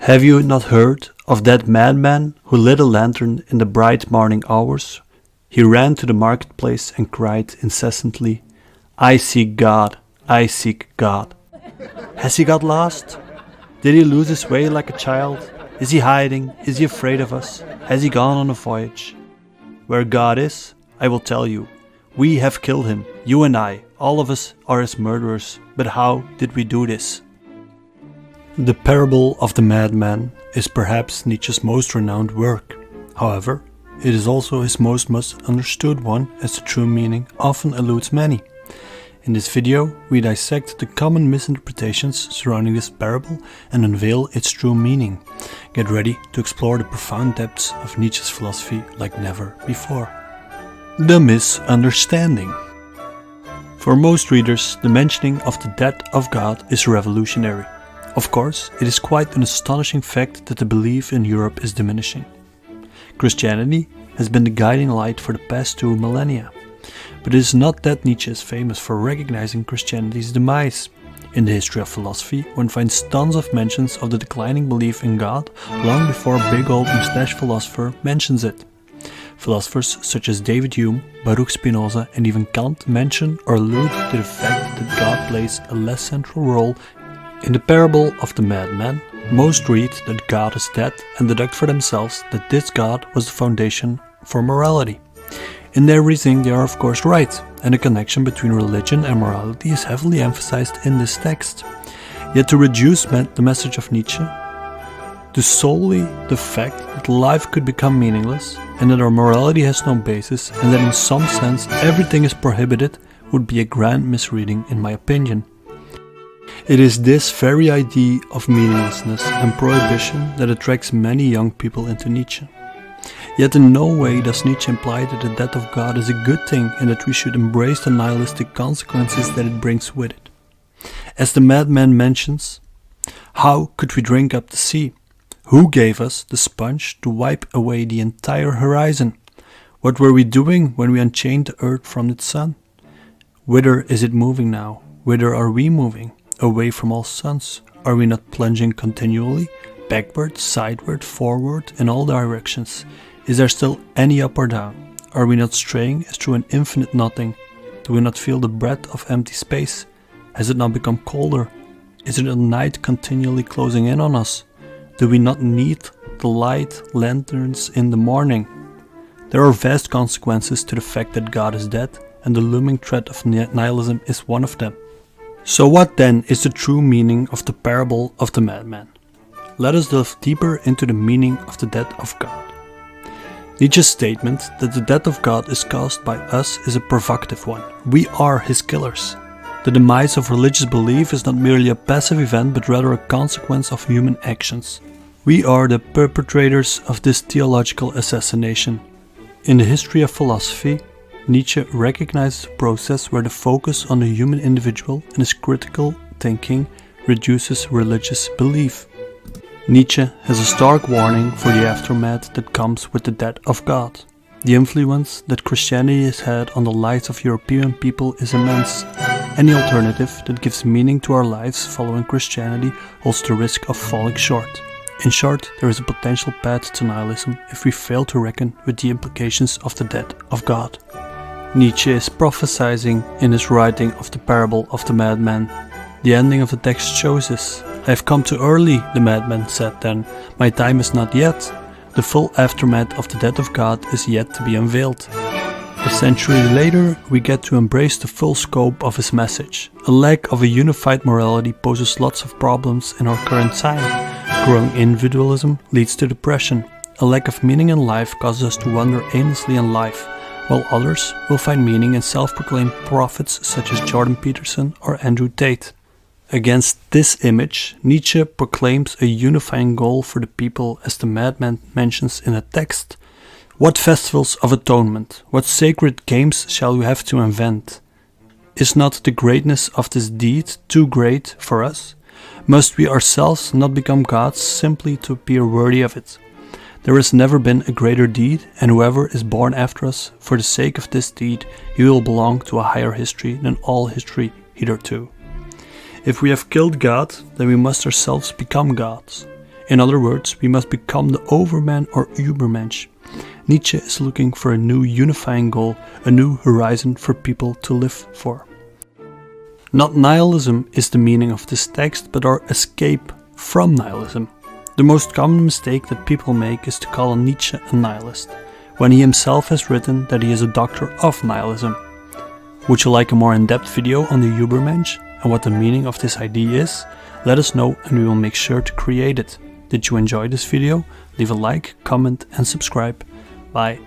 Have you not heard of that madman who lit a lantern in the bright morning hours? He ran to the marketplace and cried incessantly, "I seek God, I seek God." Has he got lost? Did he lose his way like a child? Is he hiding? Is he afraid of us? Has he gone on a voyage? Where God is, I will tell you. We have killed him, you and I, all of us are his murderers. But how did we do this? The Parable of the Madman is perhaps Nietzsche's most renowned work. However, it is also his most misunderstood one, as the true meaning often eludes many. In this video, we dissect the common misinterpretations surrounding this parable and unveil its true meaning. Get ready to explore the profound depths of Nietzsche's philosophy like never before. The Misunderstanding. For most readers, the mentioning of the death of God is revolutionary. Of course, it is quite an astonishing fact that the belief in Europe is diminishing. Christianity has been the guiding light for the past 2 millennia. But it is not that Nietzsche is famous for recognizing Christianity's demise. In the history of philosophy, one finds tons of mentions of the declining belief in God long before a big old mustache philosopher mentions it. Philosophers such as David Hume, Baruch Spinoza and even Kant mention or allude to the fact that God plays a less central role. In the Parable of the Madman, most read that God is dead and deduct for themselves that this God was the foundation for morality. In their reasoning they are of course right, and the connection between religion and morality is heavily emphasized in this text. Yet to reduce the message of Nietzsche to solely the fact that life could become meaningless and that our morality has no basis and that in some sense everything is prohibited would be a grand misreading in my opinion. It is this very idea of meaninglessness and prohibition that attracts many young people into Nietzsche. Yet in no way does Nietzsche imply that the death of God is a good thing and that we should embrace the nihilistic consequences that it brings with it. As the madman mentions, how could we drink up the sea? Who gave us the sponge to wipe away the entire horizon? What were we doing when we unchained the earth from its sun? Whither is it moving now? Whither are we moving? Away from all suns? Are we not plunging continually? Backward, sideward, forward, in all directions? Is there still any up or down? Are we not straying as through an infinite nothing? Do we not feel the breath of empty space? Has it not become colder? Is it a night continually closing in on us? Do we not need the light lanterns in the morning? There are vast consequences to the fact that God is dead, and the looming threat of nihilism is one of them. So what then is the true meaning of the Parable of the Madman? Let us delve deeper into the meaning of the death of God. Nietzsche's statement that the death of God is caused by us is a provocative one. We are his killers. The demise of religious belief is not merely a passive event but rather a consequence of human actions. We are the perpetrators of this theological assassination. In the history of philosophy, Nietzsche recognizes a process where the focus on the human individual and his critical thinking reduces religious belief. Nietzsche has a stark warning for the aftermath that comes with the death of God. The influence that Christianity has had on the lives of European people is immense. Any alternative that gives meaning to our lives following Christianity holds the risk of falling short. In short, there is a potential path to nihilism if we fail to reckon with the implications of the death of God. Nietzsche is prophesying in his writing of the Parable of the Madman. The ending of the text shows this. "I have come too early," the madman said then. "My time is not yet." The full aftermath of the death of God is yet to be unveiled. A century later, we get to embrace the full scope of his message. A lack of a unified morality poses lots of problems in our current time. Growing individualism leads to depression. A lack of meaning in life causes us to wander aimlessly in life, while others will find meaning in self-proclaimed prophets such as Jordan Peterson or Andrew Tate. Against this image, Nietzsche proclaims a unifying goal for the people as the madman mentions in a text. What festivals of atonement, what sacred games shall we have to invent? Is not the greatness of this deed too great for us? Must we ourselves not become gods simply to appear worthy of it? There has never been a greater deed, and whoever is born after us, for the sake of this deed, he will belong to a higher history than all history hitherto. If we have killed God, then we must ourselves become gods. In other words, we must become the overman or Übermensch. Nietzsche is looking for a new unifying goal, a new horizon for people to live for. Not nihilism is the meaning of this text, but our escape from nihilism. The most common mistake that people make is to call Nietzsche a nihilist, when he himself has written that he is a doctor of nihilism. Would you like a more in-depth video on the Übermensch and what the meaning of this idea is? Let us know and we will make sure to create it. Did you enjoy this video? Leave a like, comment and subscribe. Bye.